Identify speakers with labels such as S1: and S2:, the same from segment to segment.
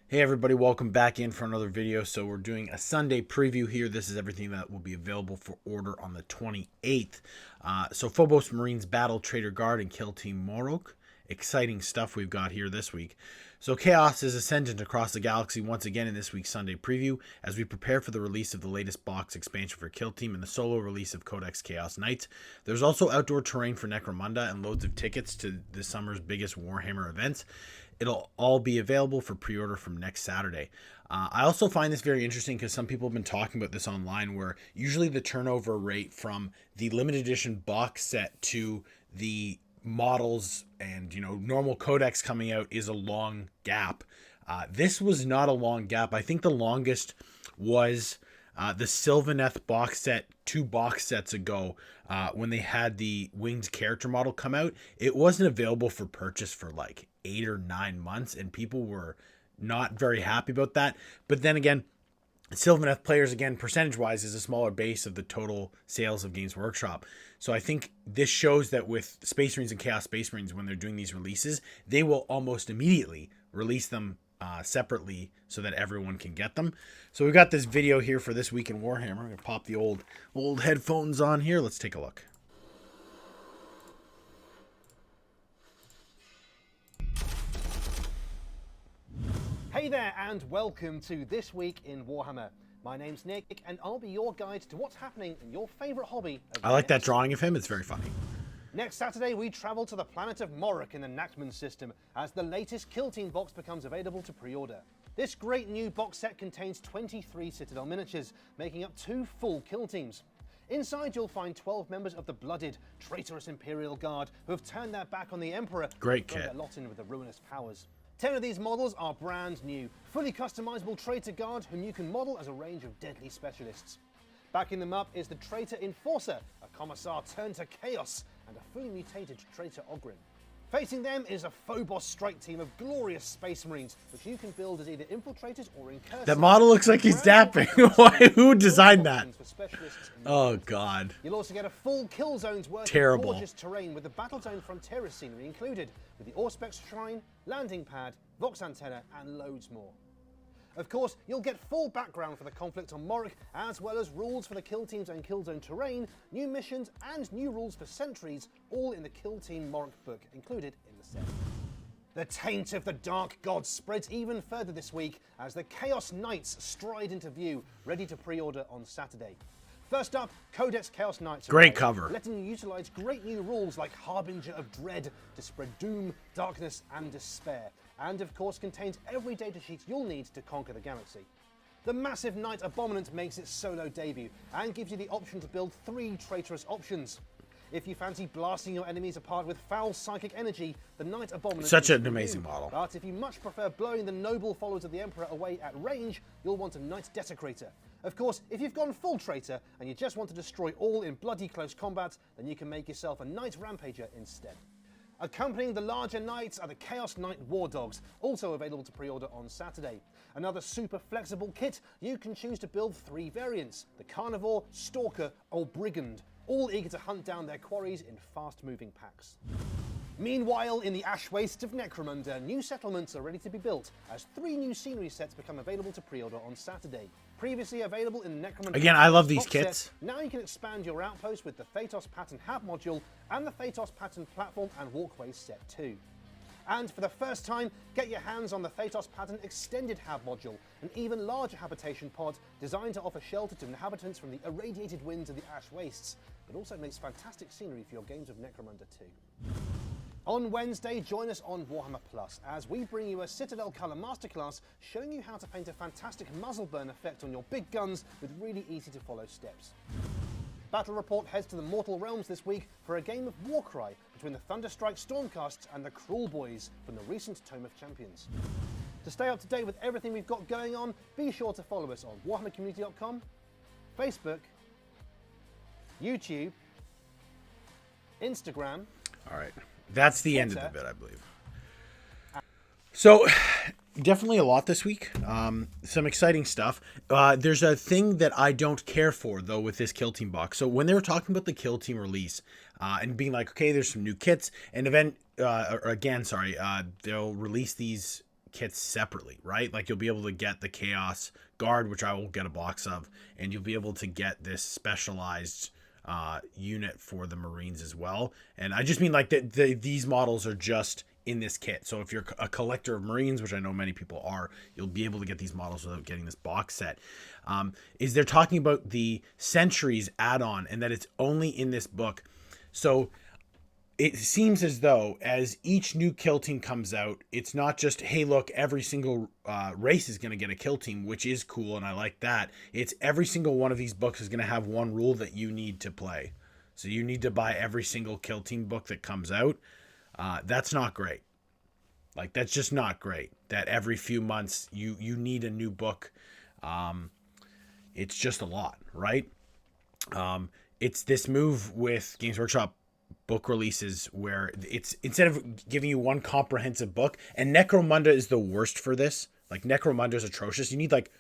S1: Hey everybody, welcome back in for another video. So we're doing a Sunday preview here. This is everything that will be available for order on the 28th. So Phobos Marines Battle Trader Guard and Kill Team Morok. Exciting stuff we've got here this week. So Chaos is ascendant across the galaxy once again in this week's Sunday preview as we prepare for the release of the latest box expansion for Kill Team and the solo release of Codex Chaos Knights. There's also outdoor terrain for Necromunda and loads of tickets to this summer's biggest Warhammer events. It'll all be available for pre-order from next Saturday. I also find this very interesting because some people have been talking about this online, where usually the turnover rate from the limited edition box set to the models and normal codex coming out is a long gap. This was not a long gap. I think the longest was the Sylvaneth box set 2 box sets ago, when they had the winged character model come out. It wasn't available for purchase for like 8 or 9 months, and people were not very happy about that. But then again, Sylvaneth players, again, percentage-wise, is a smaller base of the total sales of Games Workshop. So I think this shows that with Space Marines and Chaos Space Marines, when they're doing these releases, they will almost immediately release them separately so that everyone can get them. So we've got this video here for this week in Warhammer. I'm going to pop the old headphones on here. Let's take a look.
S2: Hey there and welcome to This Week in Warhammer. My name's Nick and I'll be your guide to what's happening in your favourite hobby.
S1: I like that drawing of him. It's very funny.
S2: Next Saturday we travel to the planet of Morok in the Nachman system as the latest Kill Team box becomes available to pre-order. This great new box set contains 23 Citadel miniatures, making up 2 full Kill Teams. Inside you'll find 12 members of the blooded, traitorous Imperial Guard who have turned their back on the Emperor
S1: Great
S2: and thrown
S1: kit.
S2: their lot in with the ruinous powers. 10 of these models are brand new, fully customizable Traitor Guard whom you can model as a range of deadly specialists. Backing them up is the Traitor Enforcer, a Commissar turned to Chaos, and a fully mutated Traitor Oghren. Facing them is a Phobos strike team of glorious Space Marines, which you can build as either infiltrators or incursors.
S1: That model looks like he's dapping. Who designed that? Oh god.
S2: You'll also get a full kill zone's worth
S1: Terrible.
S2: of gorgeous terrain with the Battlezone Frontiers scenery included, with the Auspex Shrine, landing pad, Vox antenna, and loads more. Of course, you'll get full background for the conflict on Morok, as well as rules for the Kill Teams and Kill Zone terrain, new missions, and new rules for sentries, all in the Kill Team Morok book included in the set. The taint of the Dark Gods spreads even further this week as the Chaos Knights stride into view, ready to pre-order on Saturday. First up, Codex Chaos Knights.
S1: Great cover.
S2: Letting you utilise great new rules like Harbinger of Dread to spread doom, darkness, and despair. And of course contains every data sheet you'll need to conquer the galaxy. The massive Knight Abominant makes its solo debut and gives you the option to build 3 traitorous options. If you fancy blasting your enemies apart with foul psychic energy, the Knight Abominant
S1: Such
S2: is
S1: an
S2: for
S1: amazing
S2: you.
S1: model.
S2: But if you much prefer blowing the noble followers of the Emperor away at range, you'll want a Knight Desecrator. Of course, if you've gone full traitor and you just want to destroy all in bloody close combat, then you can make yourself a Knight Rampager instead. Accompanying the larger knights are the Chaos Knight War Dogs, also available to pre-order on Saturday. Another super flexible kit, you can choose to build 3 variants, the Carnivore, Stalker, or Brigand, all eager to hunt down their quarries in fast-moving packs. Meanwhile, in the ash waste of Necromunda, new settlements are ready to be built as 3 new scenery sets become available to pre-order on Saturday. Previously available in the Necromunda
S1: Again, I love these
S2: box set,
S1: kits.
S2: now you can expand your outpost with the Thetos Pattern Hab Module and the Thetos Pattern Platform and Walkways Set 2. And for the first time, get your hands on the Thetos Pattern Extended Hab Module, an even larger habitation pod designed to offer shelter to inhabitants from the irradiated winds of the ash wastes, but also makes fantastic scenery for your games of Necromunda too. On Wednesday, join us on Warhammer Plus as we bring you a Citadel Colour Masterclass showing you how to paint a fantastic muzzle burn effect on your big guns with really easy to follow steps. Battle Report heads to the Mortal Realms this week for a game of Warcry between the Thunderstrike Stormcasts and the Cruel Boys from the recent Tome of Champions. To stay up to date with everything we've got going on, be sure to follow us on warhammercommunity.com, Facebook, YouTube, Instagram.
S1: All right. That's the end of the bit, I believe. So, definitely a lot this week. Some exciting stuff. There's a thing that I don't care for, though, with this Kill Team box. So, when they were talking about the Kill Team release and being like, okay, there's some new kits, and they'll release these kits separately, right? Like you'll be able to get the Chaos Guard, which I will get a box of, and you'll be able to get this specialized unit for the Marines as well. And I just mean like these models are just in this kit. So if you're a collector of Marines, which I know many people are, you'll be able to get these models without getting this box set. Is they're talking about the Sentries add-on and that it's only in this book. So it seems as though as each new kill team comes out, it's not just, hey, look, every single race is going to get a kill team, which is cool, and I like that. It's every single one of these books is going to have one rule that you need to play. So you need to buy every single kill team book that comes out. That's not great. Like, that's just not great. That every few months you need a new book. It's just a lot, right? It's this move with Games Workshop book releases where it's instead of giving you one comprehensive book, and Necromunda is the worst for this. Like, Necromunda is atrocious. You need like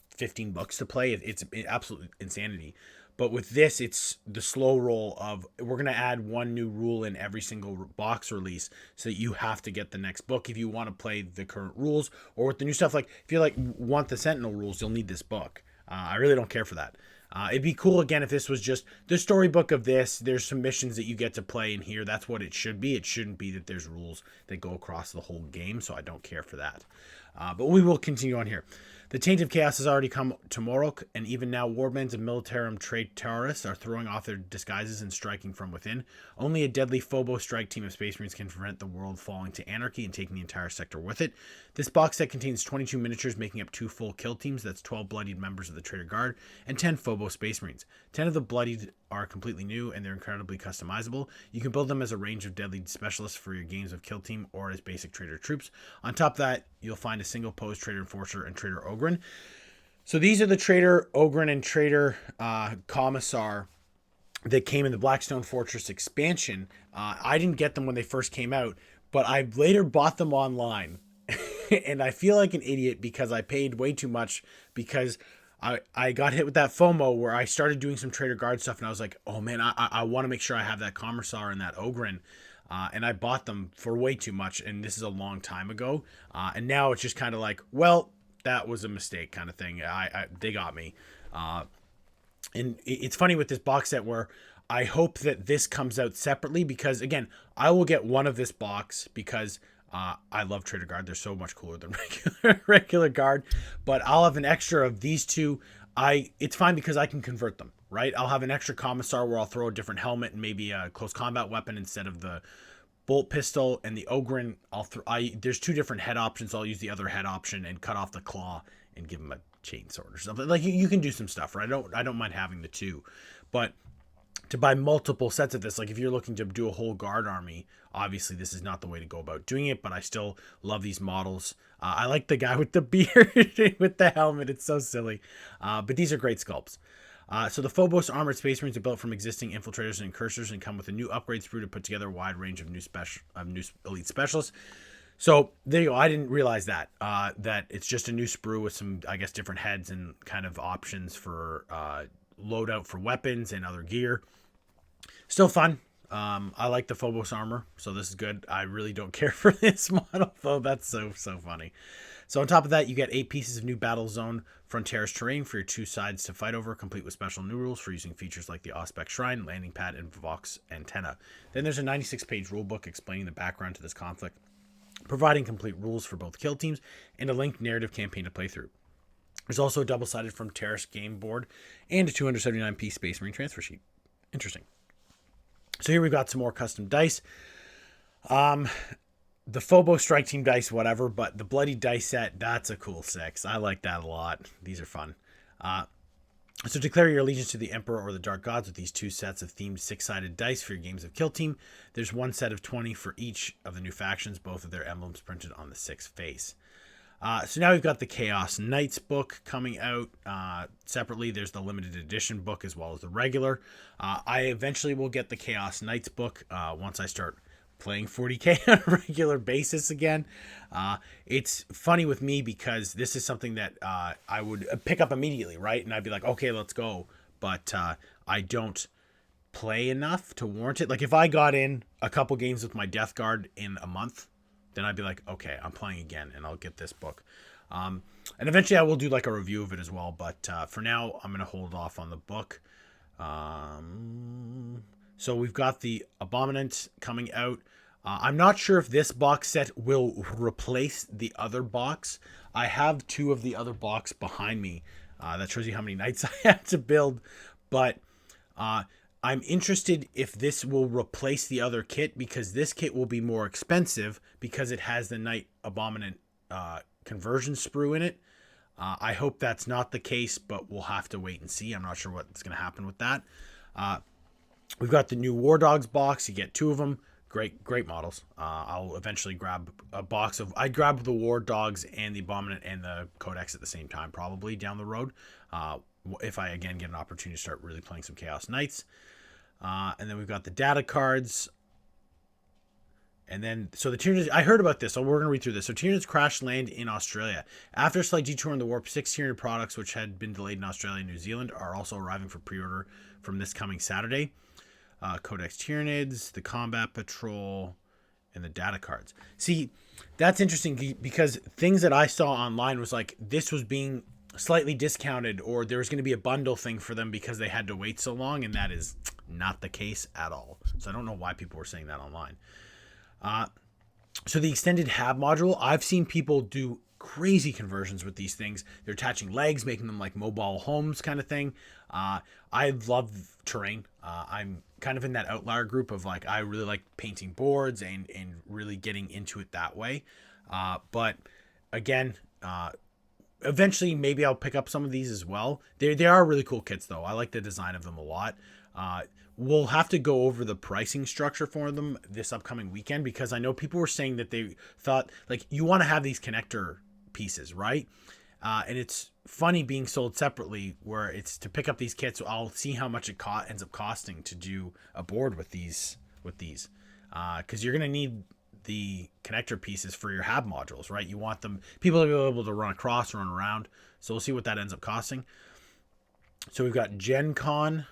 S1: 15 books to play. It's absolute insanity. But with this, it's the slow roll of we're going to add one new rule in every single box release so that you have to get the next book if you want to play the current rules. Or with the new stuff, like if you like want the Sentinel rules, you'll need this book. I really don't care for that. It'd be cool, again, if this was just the storybook of this. There's some missions that you get to play in here. That's what it should be. It shouldn't be that there's rules that go across the whole game, so I don't care for that. But we will continue on here. The Taint of Chaos has already come to Morok, and even now warbands of Militarum Traitoris are throwing off their disguises and striking from within. Only a deadly Phobos strike team of Space Marines can prevent the world falling to anarchy and taking the entire sector with it. This box set contains 22 miniatures, making up 2 full kill teams. That's 12 bloodied members of the Traitor Guard and 10 Phobos Space Marines. 10 of the bloodied are completely new, and they're incredibly customizable. You can build them as a range of deadly specialists for your games of kill team or as basic Traitor troops. On top of that, you'll find a single pose Traitor Enforcer and Traitor Ogren. So these are the Traitor Ogren and Traitor Commissar that came in the Blackstone Fortress expansion. I didn't get them when they first came out, but I later bought them online. And I feel like an idiot because I paid way too much, because I got hit with that FOMO where I started doing some Traitor Guard stuff, and I was like, oh man, I want to make sure I have that Commissar and that Ogren. And I bought them for way too much, and this is a long time ago. And now it's just kind of like, well, that was a mistake kind of thing. They got me. And it's funny with this box set where I hope that this comes out separately, because, again, I will get one of this box because I love Traitor Guard. They're so much cooler than regular Guard. But I'll have an extra of these two. It's fine because I can convert them, right? I'll have an extra Commissar where I'll throw a different helmet and maybe a close combat weapon instead of the bolt pistol, and the Ogren, there's 2 different head options. I'll use the other head option and cut off the claw and give him a chainsword or something. Like, you can do some stuff, right? I don't mind having the 2, but to buy multiple sets of this, like if you're looking to do a whole Guard army, obviously this is not the way to go about doing it, but I still love these models. I like the guy with the beard with the helmet. It's so silly. But these are great sculpts. So the Phobos Armored Space Marines are built from existing infiltrators and incursors and come with a new upgrade sprue to put together a wide range of new elite specialists. So there you go. I didn't realize that it's just a new sprue with some, I guess, different heads and kind of options for loadout for weapons and other gear. Still fun. I like the Phobos armor, so this is good. I really don't care for this model, though. That's so funny. So on top of that, you get 8 pieces of new Battle Zone Frontiers terrain for your 2 sides to fight over, complete with special new rules for using features like the Auspex Shrine, Landing Pad, and Vox Antenna. Then there's a 96-page rulebook explaining the background to this conflict, providing complete rules for both kill teams, and a linked narrative campaign to play through. There's also a double-sided Frontiers game board and a 279-piece Space Marine transfer sheet. Interesting. So here we've got some more custom dice. The Phobos Strike Team dice, whatever, but the Bloody Dice set, that's a cool 6. I like that a lot. These are fun. So declare your allegiance to the Emperor or the Dark Gods with these 2 sets of themed 6-sided dice for your games of Kill Team. There's 1 set of 20 for each of the new factions, both of their emblems printed on the 6th face. So now we've got the Chaos Knights book coming out separately. There's the limited edition book as well as the regular. I eventually will get the Chaos Knights book once I start playing 40k on a regular basis again. It's funny with me because this is something that I would pick up immediately, right? And I'd be like, okay, let's go. But I don't play enough to warrant it. Like, if I got in a couple games with my Death Guard in a month, then I'd be like, okay, I'm playing again, and I'll get this book. And eventually I will do like a review of it as well, but for now I'm going to hold off on the book. So we've got the Abominant coming out. I'm not sure if this box set will replace the other box. I have 2 of the other box behind me. That shows you how many nights I had to build. But I'm interested if this will replace the other kit, because this kit will be more expensive because it has the Night Abominant conversion sprue in it. I hope that's not the case, but we'll have to wait and see. I'm not sure what's going to happen with that. We've got the new War Dogs box. You get 2 of them. Great models. I'll eventually grab a box of... I'd grab the War Dogs and the Abominant and the Codex at the same time, probably down the road. If I, again, get an opportunity to start really playing some Chaos Knights. And then we've got the data cards. And then, so the Tyranids, I heard about this, so we're going to read through this. So Tyranids crash land in Australia. After a slight detour in the warp, 6 Tyranid products, which had been delayed in Australia and New Zealand, are also arriving for pre-order from this coming Saturday. Codex Tyranids, the Combat Patrol, and the data cards. See, that's interesting because things that I saw online was like this was being slightly discounted, or there was going to be a bundle thing for them because they had to wait so long, and that is not the case at all. So I don't know why people were saying that online. So the extended Hab module, I've seen people do crazy conversions with these things. They're attaching legs, making them like mobile homes kind of thing. I love terrain. I'm kind of in that outlier group of like, I really like painting boards and really getting into it that way. But again, eventually maybe I'll pick up some of these as well. They are really cool kits though. I like the design of them a lot. We'll have to go over the pricing structure for them this upcoming weekend, because I know people were saying that they thought like you want to have these connector pieces, right? And it's funny being sold separately where it's to pick up these kits. I'll see how much it ends up costing to do a board with these, because you're going to need the connector pieces for your Hab modules, right? You want them, people to be able to run across, run around. So we'll see what that ends up costing. So we've got Gen Con.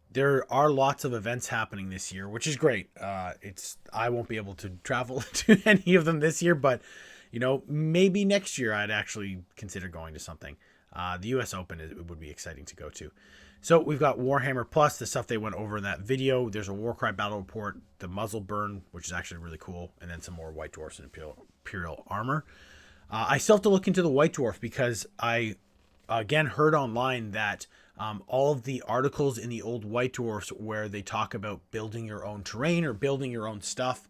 S1: There are lots of events happening this year, which is great. I won't be able to travel to any of them this year, but you know, maybe next year I'd actually consider going to something. The US Open it would be exciting to go to. So we've got Warhammer Plus, the stuff they went over in that video. There's a Warcry battle report, the muzzle burn, which is actually really cool, and then some more White Dwarfs and Imperial armor. I still have to look into the White Dwarf because I again heard online that all of the articles in the old White Dwarfs where they talk about building your own terrain or building your own stuff,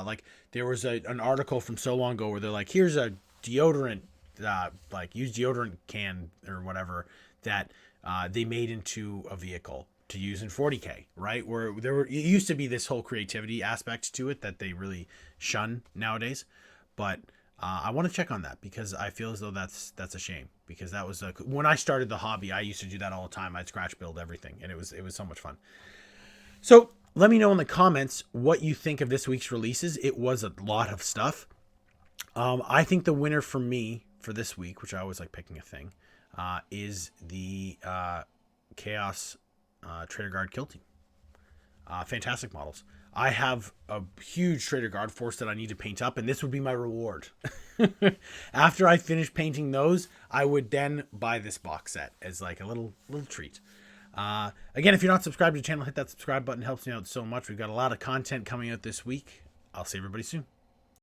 S1: like there was an article from so long ago where they're like, here's a deodorant, like used deodorant can or whatever that they made into a vehicle to use in 40K, right? Where it used to be this whole creativity aspect to it that they really shun nowadays. But I want to check on that because I feel as though that's a shame, because that was when I started the hobby, I used to do that all the time. I'd scratch build everything, and it was so much fun. So let me know in the comments what you think of this week's releases. It was a lot of stuff. I think the winner for me for this week, which I always like picking a thing, is the Chaos Trader Guard Kill Team. Fantastic models. I have a huge Trader Guard force that I need to paint up, and this would be my reward. After I finish painting those, I would then buy this box set as like a little treat. Again, if you're not subscribed to the channel, hit that subscribe button. It helps me out so much. We've got a lot of content coming out this week. I'll see everybody soon.